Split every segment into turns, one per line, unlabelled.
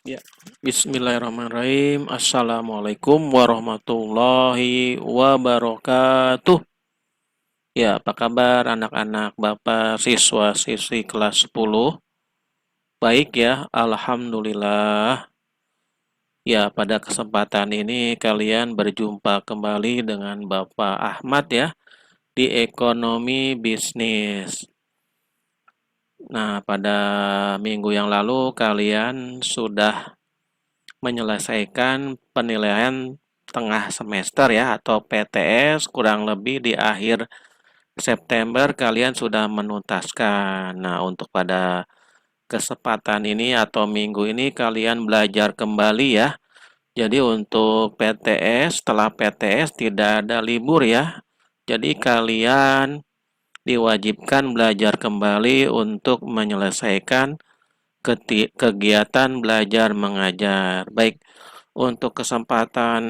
Ya, Bismillahirrahmanirrahim. Assalamualaikum warahmatullahi wabarakatuh. Ya, apa kabar anak-anak Bapak siswa-siswi kelas 10? Baik ya, Alhamdulillah. Ya, pada kesempatan ini kalian berjumpa kembali dengan Bapak Ahmad ya di Ekonomi Bisnis. Nah, pada minggu yang lalu kalian sudah menyelesaikan penilaian tengah semester ya atau PTS kurang lebih di akhir September kalian sudah menuntaskan. Nah, untuk pada kesempatan ini atau minggu ini kalian belajar kembali ya. Jadi untuk PTS, setelah PTS tidak ada libur ya. Jadi kalian diwajibkan belajar kembali untuk menyelesaikan kegiatan belajar mengajar. Baik, untuk kesempatan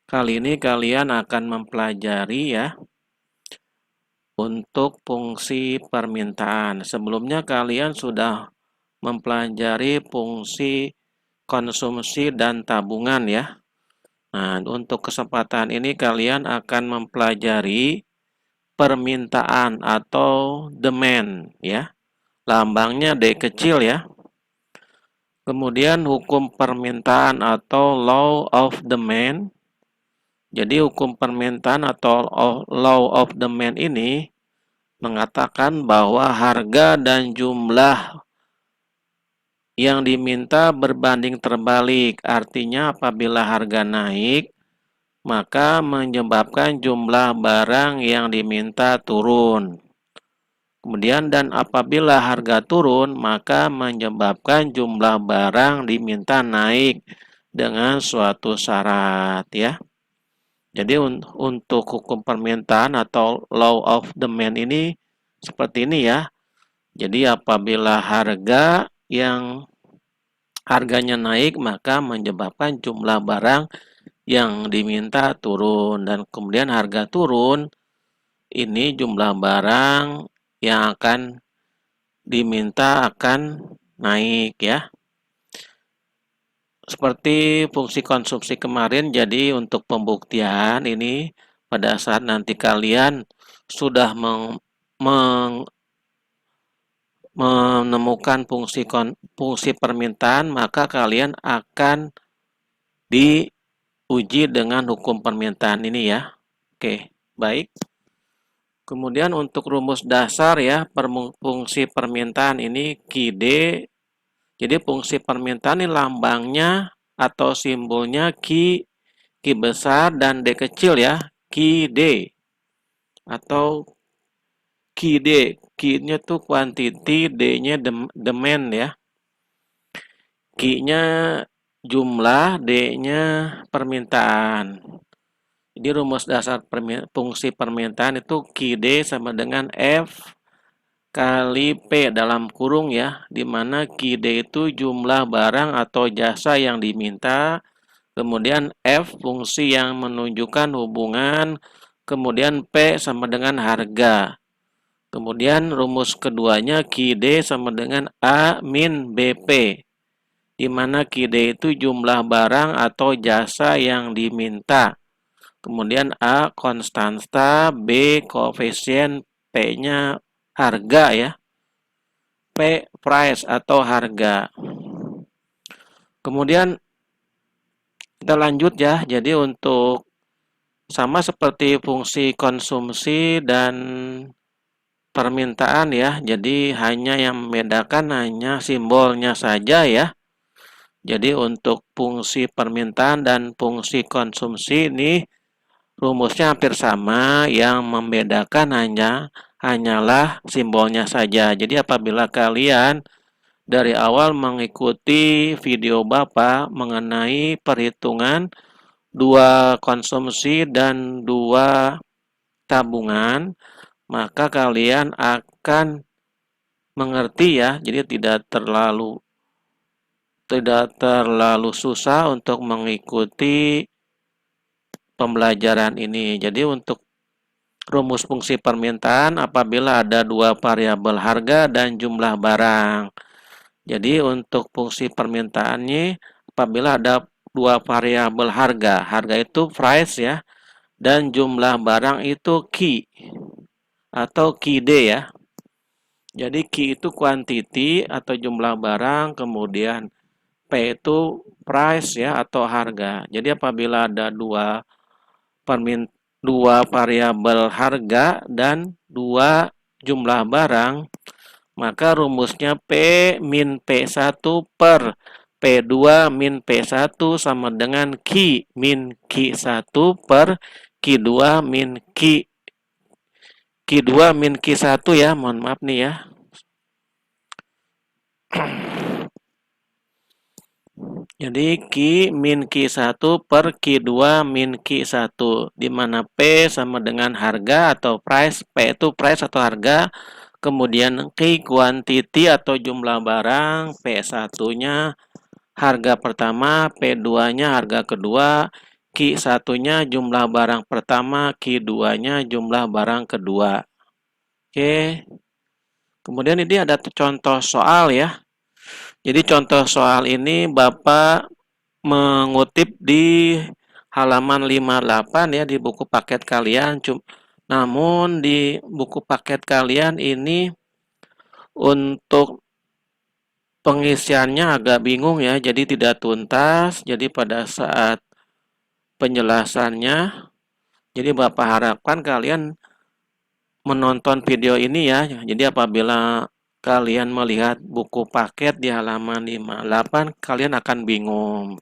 kali ini kalian akan mempelajari ya untuk fungsi permintaan. Sebelumnya kalian sudah mempelajari fungsi konsumsi dan tabungan ya. Nah, untuk kesempatan ini kalian akan mempelajari permintaan atau demand ya. Lambangnya D kecil ya. Kemudian hukum permintaan atau law of demand. Jadi hukum permintaan atau law of demand ini mengatakan bahwa harga dan jumlah yang diminta berbanding terbalik. Artinya apabila harga naik, maka menyebabkan jumlah barang yang diminta turun. Kemudian dan apabila harga turun, maka menyebabkan jumlah barang diminta naik dengan suatu syarat ya. Jadi untuk hukum permintaan atau law of demand ini seperti ini ya. Jadi apabila harganya naik maka menyebabkan jumlah barang yang diminta turun dan kemudian harga turun ini jumlah barang yang akan diminta akan naik ya. Seperti fungsi konsumsi kemarin, jadi untuk pembuktian ini pada saat nanti kalian sudah menemukan fungsi permintaan, maka kalian akan diuji dengan hukum permintaan ini ya. Oke, baik. Kemudian untuk rumus dasar ya, fungsi permintaan ini QD. Jadi fungsi permintaan ini lambangnya atau simbolnya Q besar dan D kecil ya, QD atau QD. Q-nya tuh quantity, D-nya demand ya. Q-nya jumlah, D-nya permintaan. Jadi rumus dasar fungsi permintaan itu QD sama dengan F kali P dalam kurung ya, di mana QD itu jumlah barang atau jasa yang diminta, kemudian F fungsi yang menunjukkan hubungan, kemudian P sama dengan harga. Kemudian rumus keduanya QD sama dengan A min BP, di mana QD itu jumlah barang atau jasa yang diminta. Kemudian A konstanta, B koefisien, P-nya harga ya. P price atau harga. Kemudian kita lanjut ya. Jadi untuk sama seperti fungsi konsumsi dan permintaan ya. Jadi hanya yang membedakan hanya simbolnya saja ya. Jadi untuk fungsi permintaan dan fungsi konsumsi ini rumusnya hampir sama, yang membedakan hanyalah simbolnya saja. Jadi apabila kalian dari awal mengikuti video Bapak mengenai perhitungan dua konsumsi dan dua tabungan, maka kalian akan mengerti ya. Jadi tidak terlalu susah untuk mengikuti pembelajaran ini. Jadi untuk rumus fungsi permintaan apabila ada dua variabel harga dan jumlah barang. Jadi untuk fungsi permintaannya apabila ada dua variabel harga. Harga itu price ya, dan jumlah barang itu key atau KD ya. Jadi key itu quantity atau jumlah barang, kemudian P itu price ya atau harga. Jadi apabila ada dua variabel harga dan dua jumlah barang, maka rumusnya P min P1 per P2 min P1 sama dengan Q min Q1 per Q2 min Q2 min Q1 ya. Mohon maaf nih ya. Jadi Q min Q1 per Q2 min Q1, di mana P sama dengan harga atau price, P itu price atau harga, kemudian Q quantity atau jumlah barang, P1-nya harga pertama, P2-nya harga kedua, Q1-nya jumlah barang pertama, Q2-nya jumlah barang kedua. Oke. Kemudian ini ada contoh soal ya. Jadi contoh soal ini Bapak mengutip di halaman 58 ya di buku paket kalian. Namun di buku paket kalian ini untuk pengisiannya agak bingung ya, jadi tidak tuntas. Jadi pada saat penjelasannya, jadi Bapak harapkan kalian menonton video ini ya. Jadi apabila kalian melihat buku paket di halaman 58, kalian akan bingung.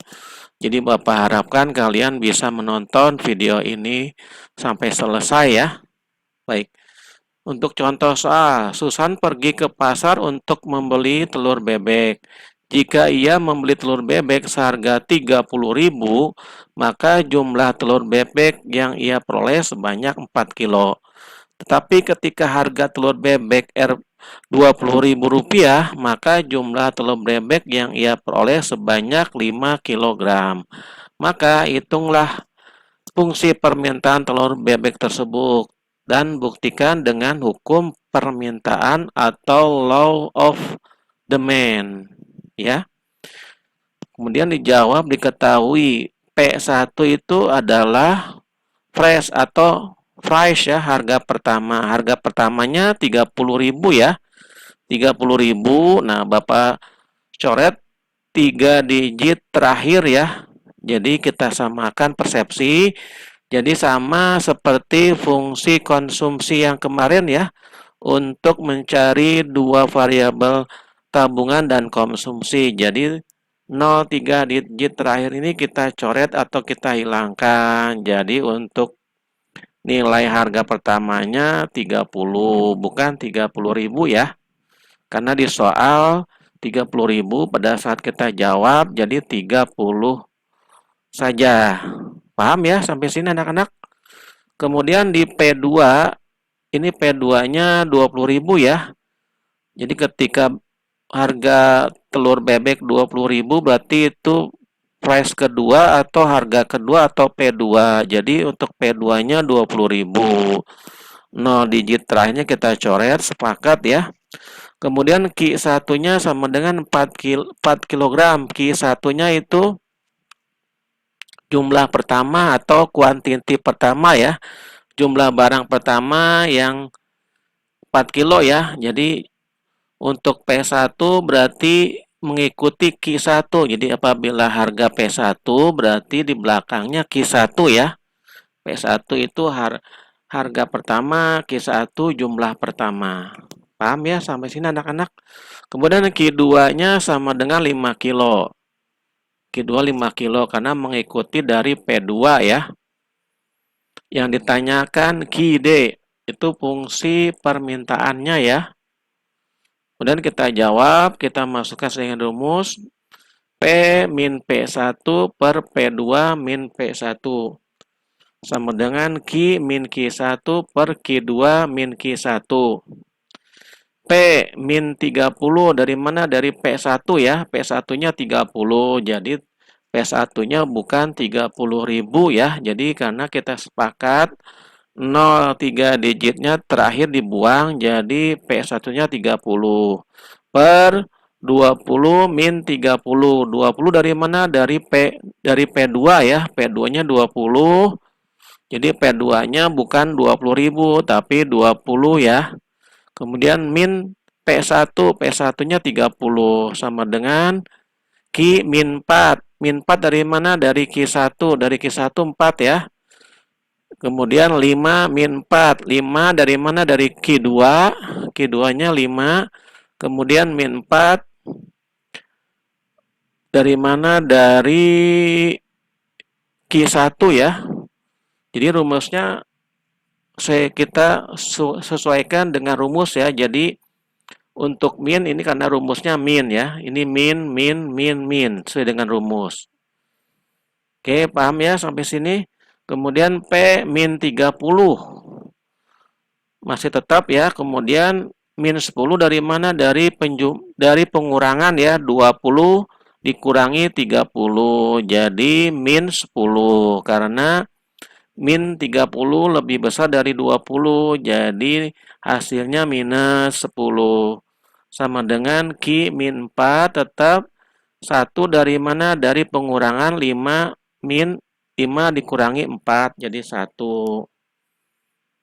Jadi Bapak harapkan kalian bisa menonton video ini sampai selesai ya. Baik. Untuk contoh soal, Susan pergi ke pasar untuk membeli telur bebek. Jika ia membeli telur bebek seharga 30.000, maka jumlah telur bebek yang ia peroleh sebanyak 4 kilo. Tetapi ketika harga telur bebek Rp20.000, maka jumlah telur bebek yang ia peroleh sebanyak 5 kg. Maka hitunglah fungsi permintaan telur bebek tersebut dan buktikan dengan hukum permintaan atau law of demand ya. Kemudian dijawab, diketahui P1 itu adalah price atau price ya, harga pertama. Harga pertamanya 30.000 ya. 30.000. Nah, Bapak coret 3 digit terakhir ya. Jadi kita samakan persepsi. Jadi sama seperti fungsi konsumsi yang kemarin ya, untuk mencari dua variabel tabungan dan konsumsi. Jadi 03 digit terakhir ini kita coret atau kita hilangkan. Jadi untuk nilai harga pertamanya 30, bukan 30.000 ya. Karena di soal 30.000 pada saat kita jawab jadi 30 saja. Paham ya sampai sini anak-anak? Kemudian di P2, ini P2-nya 20.000 ya. Jadi ketika harga telur bebek 20.000 berarti itu price kedua atau harga kedua atau P2. Jadi untuk P2-nya 20.000. 0 digit terakhirnya kita coret, sepakat ya. Kemudian Q1-nya sama dengan 4 kg. Q1-nya itu jumlah pertama atau kuantiti pertama ya. Jumlah barang pertama yang 4 kilo ya. Jadi untuk P1 berarti mengikuti Q1. Jadi apabila harga P1 berarti di belakangnya Q1 ya. P1 itu harga pertama, Q1 jumlah pertama. Paham ya sampai sini anak-anak? Kemudian Q2-nya sama dengan 5 kilo. Q2 5 kilo karena mengikuti dari P2 ya. Yang ditanyakan QD itu fungsi permintaannya ya. Kemudian kita jawab, kita masukkan dengan rumus P min P1 per P2 min P1 sama dengan Q min Q1 per Q2 min Q1. P min 30 dari mana? Dari P1 ya. P1-nya 30. Jadi P1-nya bukan 30.000 ya. Jadi karena kita sepakat 03 digitnya terakhir dibuang, jadi P1-nya 30 per 20 min 30. 20 dari mana? Dari P2 ya. P2-nya 20. Jadi P2-nya bukan 20.000 tapi 20 ya. Kemudian min P1. P1-nya 30 sama dengan Q min 4. Min 4 dari mana? Dari Q1. Dari Q1 4 ya. Kemudian 5 min 4. 5 dari mana? Dari Q2. Q2-nya 5. Kemudian min 4 dari mana? Dari Q1 ya. Jadi rumusnya kita sesuaikan dengan rumus ya. Jadi untuk min ini karena rumusnya min ya. Ini min, min, min, min sesuai dengan rumus. Oke, paham ya sampai sini? Kemudian P min 30. Masih tetap ya. Kemudian min 10 dari mana? Dari pengurangan ya. 20 dikurangi 30. Jadi min 10. Karena min 30 lebih besar dari 20. Jadi hasilnya minus 10. Sama dengan Q min 4 tetap 1 dari mana? Dari pengurangan 5 min 5 dikurangi 4 jadi 1.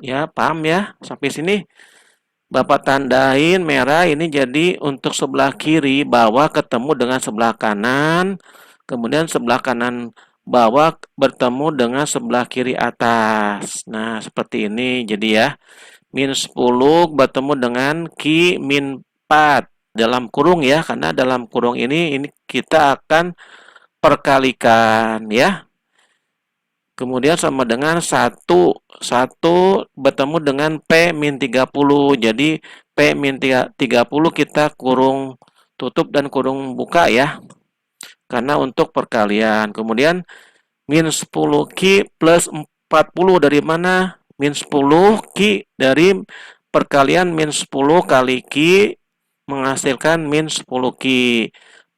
Ya, paham ya? Sampai sini Bapak tandain merah ini jadi untuk sebelah kiri bawah ketemu dengan sebelah kanan. Kemudian sebelah kanan bawah bertemu dengan sebelah kiri atas. Nah, seperti ini jadi ya. Min 10 bertemu dengan Q min 4 dalam kurung ya. Karena dalam kurung ini kita akan perkalikan ya. Kemudian sama dengan 1 bertemu dengan P min 30. Jadi P min 30 kita kurung tutup dan kurung buka ya. Karena untuk perkalian. Kemudian min 10 Q plus 40 dari mana? Min 10 Q dari perkalian min 10 kali Q menghasilkan min 10 Q.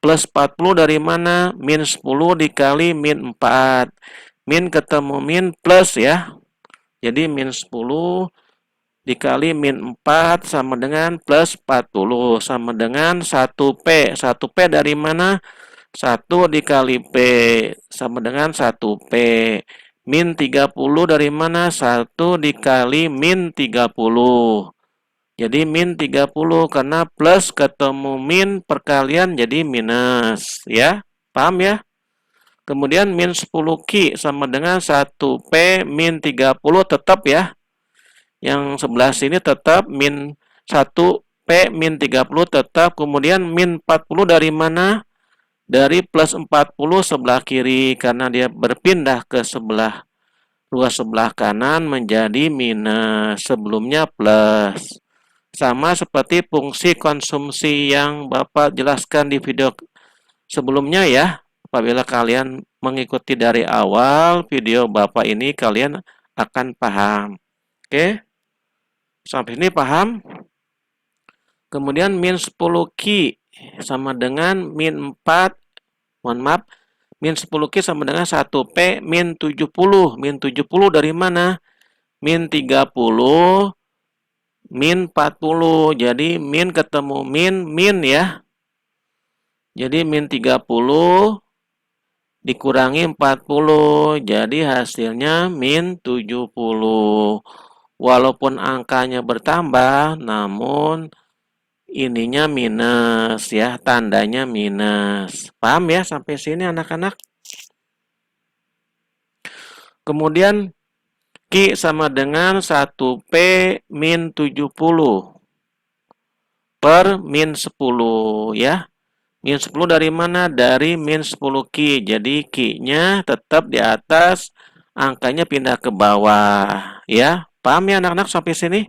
Plus 40 dari mana? Min 10 dikali min 4. Min ketemu min plus ya. Jadi min 10 dikali min 4 sama dengan plus 40 sama dengan 1P. 1P dari mana? 1 dikali P sama dengan 1P. Min 30 dari mana? 1 dikali min 30. Jadi min 30 karena plus ketemu min perkalian jadi minus ya. Paham ya? Kemudian min 10 Q sama dengan 1P min 30 tetap ya. Yang sebelah sini tetap min 1P min 30 tetap. Kemudian min 40 dari mana? Dari plus 40 sebelah kiri. Karena dia berpindah ke ruas sebelah kanan menjadi minus. Sebelumnya plus. Sama seperti fungsi konsumsi yang Bapak jelaskan di video sebelumnya ya. Apabila kalian mengikuti dari awal video Bapak ini, kalian akan paham. Oke? Sampai ini paham? Kemudian min 10 Q sama dengan min 4. Mohon maaf. Min 10 Q sama dengan 1P min 70. Min 70 dari mana? Min 30 min 40. Jadi min ketemu min ya. Jadi min 30 dikurangi 40, jadi hasilnya min 70. Walaupun angkanya bertambah, namun ininya minus ya, tandanya minus. Paham ya sampai sini anak-anak? Kemudian Q sama dengan 1P min 70 per min 10 ya. Min 10 dari mana? Dari min 10 Q. Jadi Q-nya tetap di atas, angkanya pindah ke bawah. Ya, paham ya anak-anak sampai sini?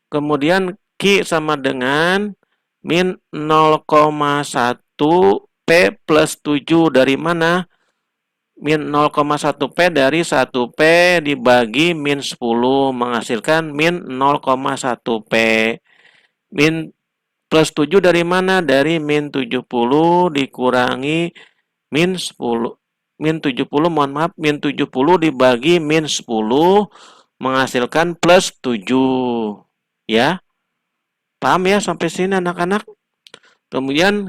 Kemudian Q sama dengan min 0,1 P plus 7 dari mana? Min 0,1 P dari 1 P dibagi min 10 menghasilkan min 0,1 P. Min plus 7 dari mana? Dari min 70 dikurangi min 10. Min 70, mohon maaf, min 70 dibagi min 10 menghasilkan plus 7. Ya. Paham ya sampai sini anak-anak? Kemudian